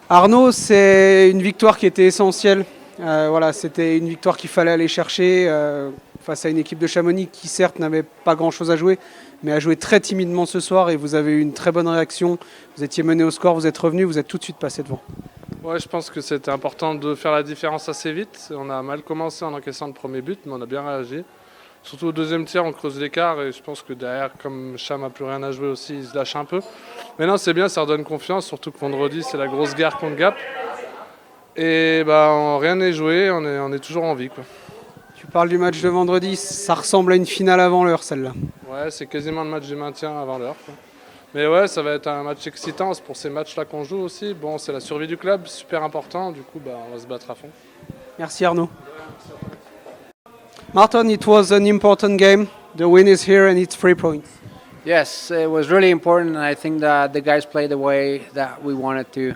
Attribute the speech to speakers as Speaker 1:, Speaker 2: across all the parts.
Speaker 1: Arnaud, c'est une victoire qui était essentielle. Voilà, c'était une victoire qu'il fallait aller chercher face à une équipe de Chamonix qui certes n'avait pas grand-chose à jouer, mais a joué très timidement ce soir et vous avez eu une très bonne réaction. Vous étiez mené au score, vous êtes revenu, vous êtes tout de suite passé devant.
Speaker 2: Ouais, je pense que c'était important de faire la différence assez vite. On a mal commencé en encaissant le premier but, mais on a bien réagi. Surtout au deuxième tiers, on creuse l'écart et je pense que derrière, comme Cham n'a plus rien à jouer aussi, il se lâche un peu. Mais non, c'est bien, ça redonne confiance, surtout que vendredi, c'est la grosse guerre contre Gap. Et bah, rien n'est joué, on est toujours en vie, quoi.
Speaker 1: Tu parles du match de vendredi, ça ressemble à une finale avant l'heure celle-là.
Speaker 2: Ouais, c'est quasiment le match du maintien avant l'heure, quoi. Mais ouais, ça va être un match excitant, c'est pour ces matchs-là qu'on joue aussi. Bon, c'est la survie du club, super important, du coup, bah, on va se battre à fond.
Speaker 1: Merci Arnaud. Martin, it was an important game. The win is here and it's 3 points.
Speaker 3: Yes, it was really important, and I think that the guys played the way that we wanted to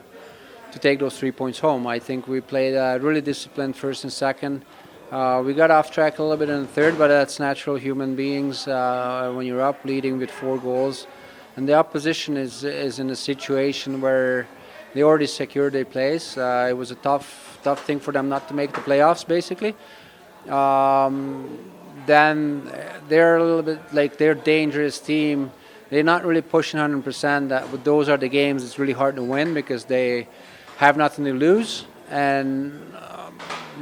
Speaker 3: take those 3 points home. I think we played really disciplined first and second. We got off track a little bit in the third, but that's natural human beings when you're up leading with 4 goals. And the opposition is in a situation where they already secured their place. It was a tough thing for them not to make the playoffs, basically. Then they're a little bit like they're a dangerous team. They're not really pushing 100%. But those are the games it's really hard to win because they have nothing to lose, and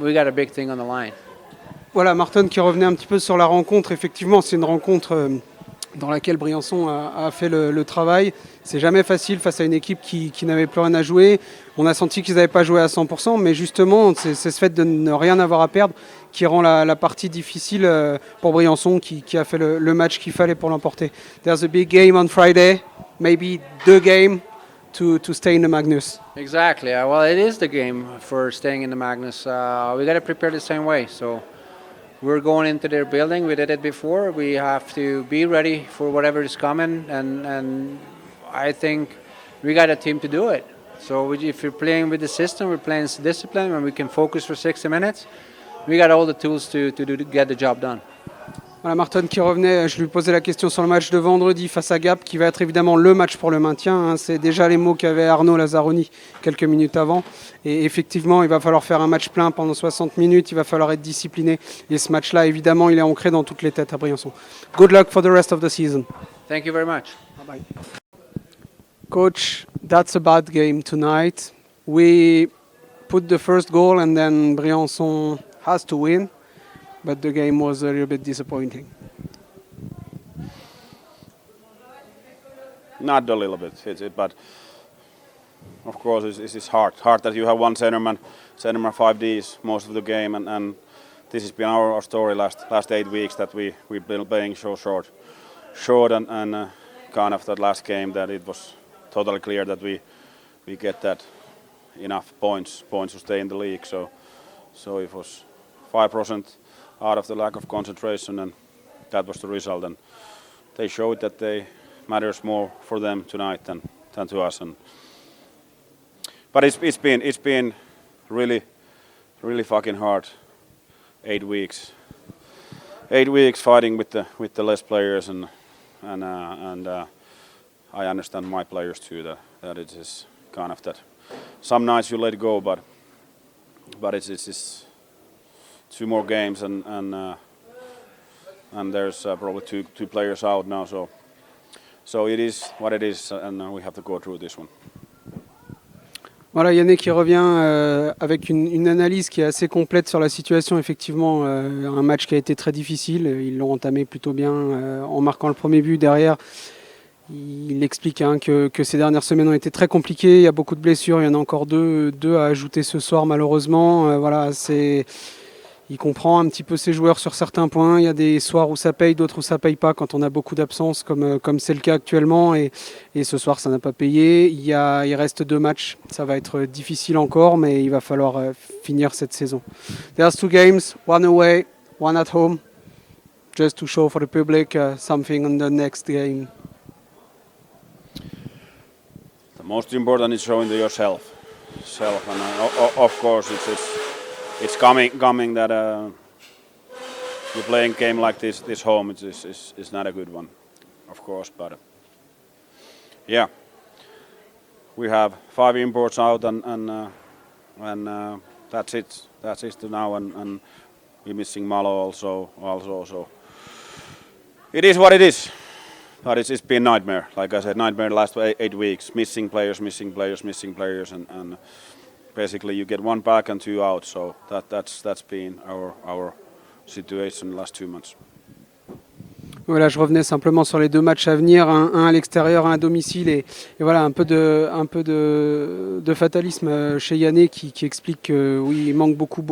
Speaker 3: we got a big thing on the line.
Speaker 1: Voilà, Martin qui revenait un petit peu sur la rencontre. Effectivement, c'est une rencontre dans laquelle Briançon a fait le travail. C'est jamais facile face à une équipe qui n'avait plus rien à jouer. On a senti qu'ils n'avaient pas joué à 100%, mais justement, c'est ce fait de ne rien avoir à perdre qui rend la partie difficile pour Briançon qui a fait le match qu'il fallait pour l'emporter. There's a big game on Friday, maybe the game to stay in the Magnus.
Speaker 3: Exactly. Well, it is the game for staying in the Magnus. We got to prepare the same way. So we're going into their building. We did it before. We have to be ready for whatever is coming, and I think we got a team to do it. So if you're playing with the system, we're playing discipline, and we can focus for 60 minutes. We got all the tools to get the job done.
Speaker 1: Voilà, Martin qui revenait, je lui posais la question sur le match de vendredi face à Gap, qui va être évidemment le match pour le maintien. Hein. C'est déjà les mots qu'avait Arnaud Lazzaroni quelques minutes avant. Et effectivement, il va falloir faire un match plein pendant 60 minutes, il va falloir être discipliné. Et ce match-là, évidemment, il est ancré dans toutes les têtes à Briançon. Good luck for the rest of the season.
Speaker 3: Thank you very much.
Speaker 1: Bye-bye. Coach, that's a bad game tonight. We put the first goal and then Briançon has to win. But the game was a little bit disappointing.
Speaker 4: Not a little bit, but of course it's hard. Hard that you have one centerman 5Ds most of the game, and this has been our story last 8 weeks that we've been playing so short, and kind of that last game that it was totally clear that we get that enough points to stay in the league. So it was 5%. Out of the lack of concentration, and that was the result. And they showed that they matters more for them tonight than to us. But it's been really fucking hard. 8 weeks. 8 weeks fighting with the less players, and I understand my players too that it is kind of that. Some nights you let go, but it's 2 more games and there's probably two players out now, so it is what it is, and we have to go through this one.
Speaker 1: Voilà, Yannick qui revient avec une analyse qui est assez complète sur la situation. Effectivement, un match qui a été très difficile. Ils l'ont entamé plutôt bien en marquant le premier but. Derrière, il explique que ces dernières semaines ont été très compliquées. Il y a beaucoup de blessures. Il y en a encore deux à ajouter ce soir, malheureusement. Voilà, il comprend un petit peu ses joueurs sur certains points. Il y a des soirs où ça paye, d'autres où ça paye pas quand on a beaucoup d'absences, comme c'est le cas actuellement. Et ce soir, ça n'a pas payé. Il reste 2 matchs. Ça va être difficile encore, mais il va falloir finir cette saison. There's 2 games, 1 away, 1 at home, just to show for the public something on the next game.
Speaker 4: The most important is showing to yourself, and of course it's coming that you're playing a game like this home. It's not a good one, of course, but yeah, we have 5 imports out and that's it. That's it to now and we're missing Malo also. So it is what it is. But it's been a nightmare. Like I said, nightmare the last 8 weeks. Missing players, and basically you get 1 back and 2 out. So that's been our situation the last 2 months.
Speaker 1: Voilà, je revenais simplement sur les 2 matchs à venir, un à l'extérieur, un à domicile, et voilà un peu de fatalisme chez Yanné qui explique que oui, il manque beaucoup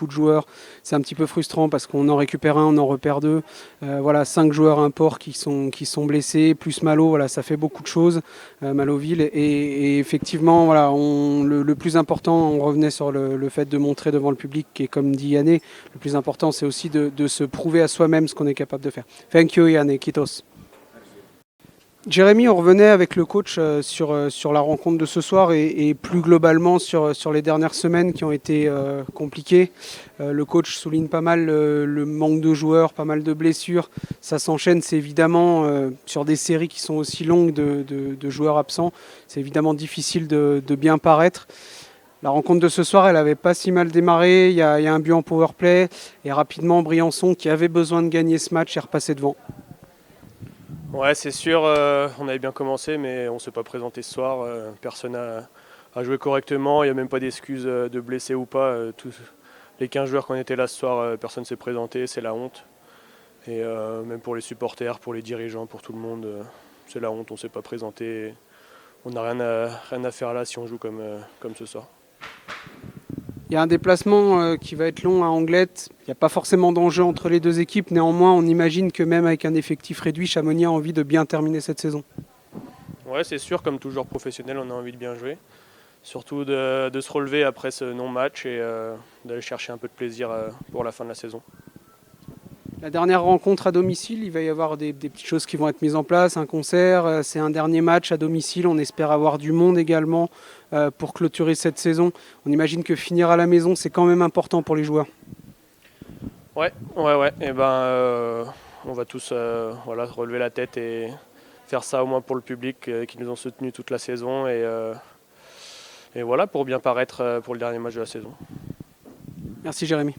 Speaker 1: de joueurs. C'est un petit peu frustrant parce qu'on en récupère un, on en repère 2. Voilà, 5 joueurs imports qui sont blessés, plus Malo, voilà, ça fait beaucoup de choses, Maloville. Et effectivement, voilà, le plus important, on revenait sur le fait de montrer devant le public, et comme dit Yanné, le plus important c'est aussi de se prouver à soi-même ce qu'on est capable de faire. Thank you Yanné, Kitos. Jérémy, on revenait avec le coach sur la rencontre de ce soir et plus globalement sur les dernières semaines qui ont été compliquées. Le coach souligne pas mal le manque de joueurs, pas mal de blessures. Ça s'enchaîne, c'est évidemment sur des séries qui sont aussi longues de joueurs absents. C'est évidemment difficile de bien paraître. La rencontre de ce soir, elle n'avait pas si mal démarré. Il y a un but en powerplay et rapidement Briançon, qui avait besoin de gagner ce match, est repassé devant.
Speaker 5: Ouais, c'est sûr, on avait bien commencé, mais on ne s'est pas présenté ce soir. Personne a joué correctement, il n'y a même pas d'excuses de blessés ou pas. Tous les 15 joueurs qu'on était là ce soir, personne ne s'est présenté, c'est la honte. Et même pour les supporters, pour les dirigeants, pour tout le monde, c'est la honte, on ne s'est pas présenté. On n'a rien à faire là si on joue comme ce soir.
Speaker 1: Il y a un déplacement qui va être long à Anglette. Il n'y a pas forcément d'enjeu entre les 2 équipes. Néanmoins, on imagine que même avec un effectif réduit, Chamonix a envie de bien terminer cette saison.
Speaker 5: Ouais, c'est sûr, comme tout joueur professionnel, on a envie de bien jouer. Surtout de se relever après ce non-match et d'aller chercher un peu de plaisir pour la fin de la saison.
Speaker 1: La dernière rencontre à domicile, il va y avoir des petites choses qui vont être mises en place, un concert, c'est un dernier match à domicile, on espère avoir du monde également pour clôturer cette saison. On imagine que finir à la maison, c'est quand même important pour les joueurs.
Speaker 5: Ouais. Et on va tous relever la tête et faire ça au moins pour le public qui nous ont soutenus toute la saison et voilà, pour bien paraître pour le dernier match de la saison.
Speaker 1: Merci Jérémy.